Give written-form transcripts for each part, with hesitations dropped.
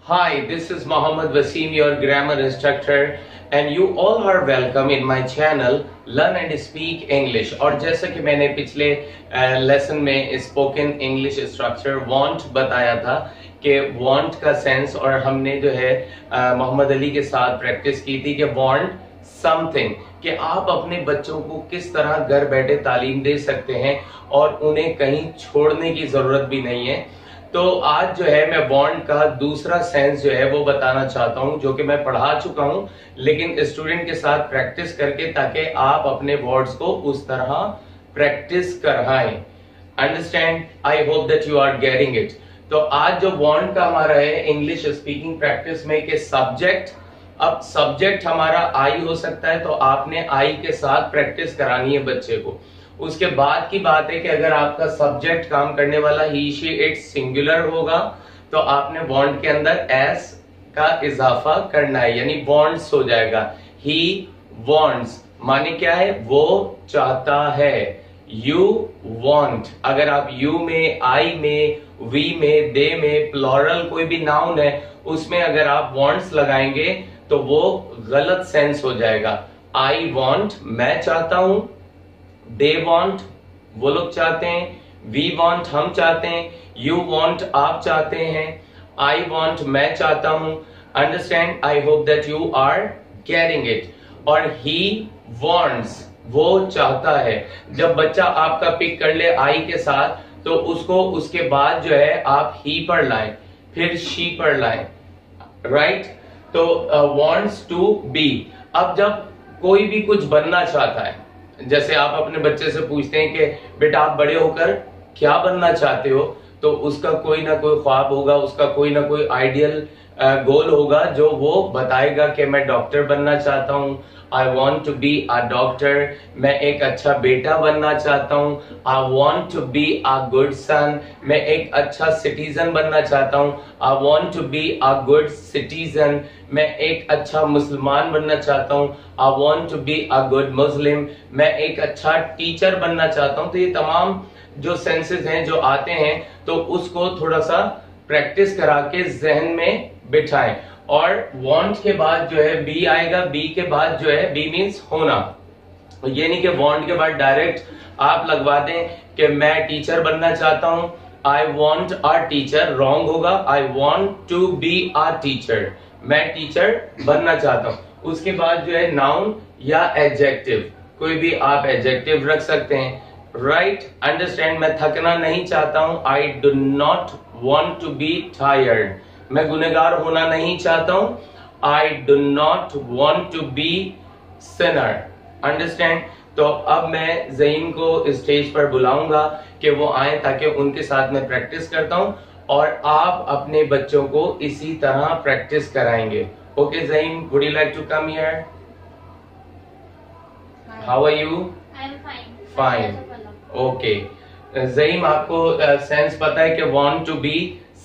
Hi, this is Mohammed Waseem, your grammar instructor, and you all are welcome in my channel Learn and Speak English. और जैसा कि मैंने पिछले lesson में spoken English structure want बताया था कि वांट का सेंस, और हमने जो है मोहम्मद अली के साथ प्रैक्टिस की थी कि वांट समथिंग, कि आप अपने बच्चों को किस तरह घर बैठे तालीम दे सकते हैं और उन्हें कहीं छोड़ने की जरूरत भी नहीं है। तो आज जो है मैं वांट का दूसरा सेंस जो है वो बताना चाहता हूं, जो कि मैं पढ़ा चुका हूं, लेकिन स्टूडेंट के साथ प्रैक्टिस करके, ताकि आप अपने वर्ड्स को उस तरह प्रैक्टिस कराएं। Understand? I hope that you are getting it. तो आज जो वांट का हमारा है इंग्लिश स्पीकिंग प्रैक्टिस में कि सब्जेक्ट, अब सब्जेक्ट हमारा आई हो सकता है, तो आपने आई के साथ प्रैक्टिस करानी है बच्चे को। उसके बाद की बात है कि अगर आपका सब्जेक्ट काम करने वाला ही शी इट सिंगुलर होगा, तो आपने वांट के अंदर एस का इजाफा करना है, यानी वांट्स हो जाएगा। ही वांट्स माने क्या है? वो चाहता है। यू वांट, अगर आप यू में, आई में, वी में, दे में, प्लूरल कोई भी नाउन है उसमें अगर आप वांट्स लगाएंगे तो वो गलत सेंस हो जाएगा। आई वांट, मैं चाहता हूं। दे वांट, वो लोग चाहते हैं। वी वांट, हम चाहते हैं। यू वांट, आप चाहते हैं। आई वांट, मैं चाहता हूं। Understand? I hope that you are getting it. और ही वांट्स, वो चाहता है। जब बच्चा आपका पिक कर ले आई के साथ, तो उसको उसके बाद जो है आप ही पर लाएं, फिर शी पर लाएं। राइट? तो वांट्स टू बी। अब जब कोई भी कुछ बनना चाहता है, जैसे आप अपने बच्चे से पूछते हैं कि बेटा आप बड़े होकर क्या बनना चाहते हो, तो उसका कोई ना कोई ख्वाब होगा, उसका कोई ना कोई आइडियल गोल होगा जो वो बताएगा कि मैं डॉक्टर बनना चाहता हूँ। I want to be a doctor. मैं एक अच्छा बेटा बनना चाहता हूँ। I want to be a good son. मैं एक अच्छा सिटीजन बनना चाहता हूँ। I want to be a good citizen. मैं एक अच्छा मुसलमान बनना चाहता हूँ। I want to be a good Muslim. मैं एक अच्छा टीचर बनना चाहता हूँ। तो ये तमाम जो सेंसेस हैं जो आते हैं, तो उसको थोड़ा सा प्रैक्टिस करा के जहन में बिठाएं। और वांट के बाद जो है बी आएगा। बी के बाद जो है बी मीन्स होना। ये नहीं कि वांट के बाद डायरेक्ट आप लगवा दें कि मैं टीचर बनना चाहता हूं। I want a teacher, wrong होगा। I want to be a teacher, मैं टीचर बनना चाहता हूं। उसके बाद जो है नाउन या एडजेक्टिव, कोई भी आप एडजेक्टिव रख सकते हैं। राइट? अंडरस्टैंड? मैं थकना नहीं चाहता हूं। I do not want to be tired. मैं गुनहगार होना नहीं चाहता हूं। I do not want to be sinner. Understand? तो अब मैं ज़हीम को स्टेज पर बुलाऊंगा कि वो आए, ताकि उनके साथ मैं प्रैक्टिस करता हूं और आप अपने बच्चों को इसी तरह प्रैक्टिस कराएंगे। Okay Zaheem, would you like to come here? How are you? I am fine. Fine. Okay Zaheem, आपको सेंस पता है कि वांट टू बी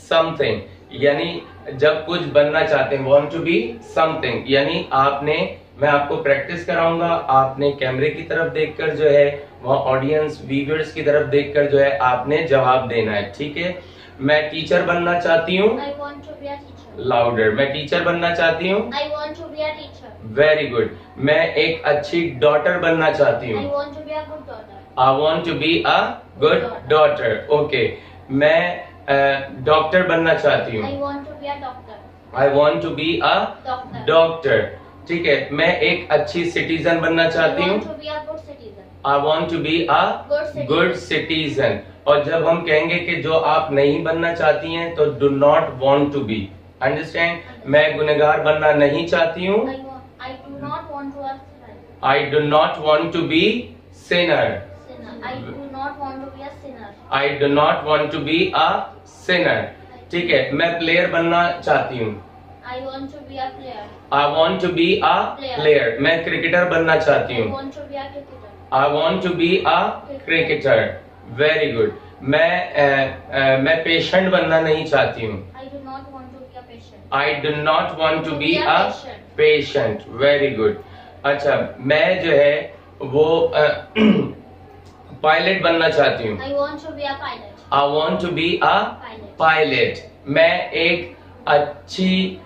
समथिंग, यानी जब कुछ बनना चाहते हैं, वांट टू बी समथिंग, यानी आपने, मैं आपको प्रैक्टिस कराऊंगा, आपने कैमरे की तरफ देखकर जो है, वहां ऑडियंस व्यूअर्स की तरफ देखकर जो है आपने जवाब देना है। ठीक है? मैं टीचर बनना चाहती हूँ। I want to be a teacher. Louder. मैं टीचर बनना चाहती हूँ। I want to be a teacher. Very good. मैं एक अच्छी डॉटर बनना चाहती हूँ। I want to be a good daughter. I want to be a good daughter. Okay. मैं डॉक्टर बनना चाहती हूँ। I want to be a doctor. I want to be a doctor. ठीक है। मैं एक अच्छी सिटीजन बनना चाहती हूँ। I want to be a good citizen. और जब हम कहेंगे कि जो आप नहीं बनना चाहती हैं, तो do not want to be. Understand? मैं गुनहगार बनना नहीं चाहती हूँ। I do not want to I do not want to be sinner. I do not want to be a sinner. I do not want to be a sinner. ठीक है। मैं player बनना चाहती हूँ। I want to be a player. I want to be a player. मैं cricketer बनना चाहती हूँ। I want to be a cricketer. I want to be a cricketer. Very good. मैं पेशेंट बनना नहीं चाहती हूँ। I do not want to be a patient. I do not want to be a patient. Very good. अच्छा, मैं जो है वो पायलट बनना चाहती हूँ। I want to be a pilot. I want to be a pilot. मैं एक अच्छी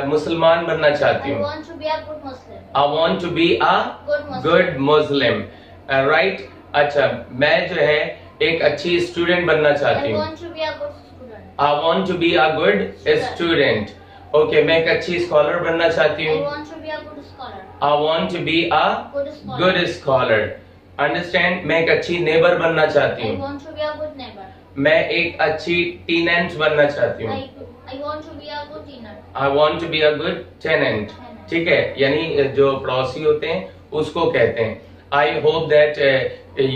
मुसलमान बनना चाहती I हूँ। want to be a good Muslim. I want to be a good Muslim. Right? अच्छा, मैं जो है एक अच्छी स्टूडेंट बनना चाहती I हूँ। want to be a good student. I want to be a good student. Okay, मैं एक अच्छी स्कॉलर बनना चाहती I हूँ। want to be a good scholar. I want to be a Good scholar. good scholar. Understand? मैं एक अच्छी neighbour बनना चाहती I हूँ। want to be a good neighbor. मैं एक अच्छी टेनेंट बनना चाहती हूँ। I want to be a good tenant. I want to be a good tenant. ठीक है, यानी जो पड़ोसी होते हैं उसको कहते हैं। I hope that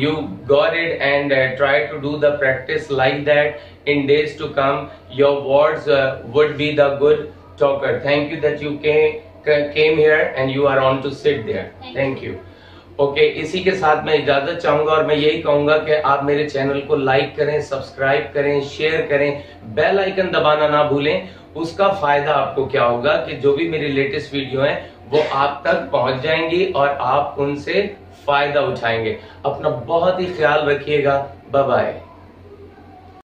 you got it and try to do the practice like that. In days to come, your words would be the good talker. Thank you that you came here and you are on to sit there. Thank you. Okay, इसी के साथ मैं इजाजत चाहूंगा और मैं यही कहूंगा कि आप मेरे चैनल को लाइक करें, सब्सक्राइब करें, शेयर करें, बेल आइकन दबाना ना भूलें। उसका फायदा आपको क्या होगा कि जो भी मेरी लेटेस्ट वीडियो है वो आप तक पहुंच जाएंगी और आप उनसे फायदा उठाएंगे। अपना बहुत ही ख्याल रखिएगा। Bye bye.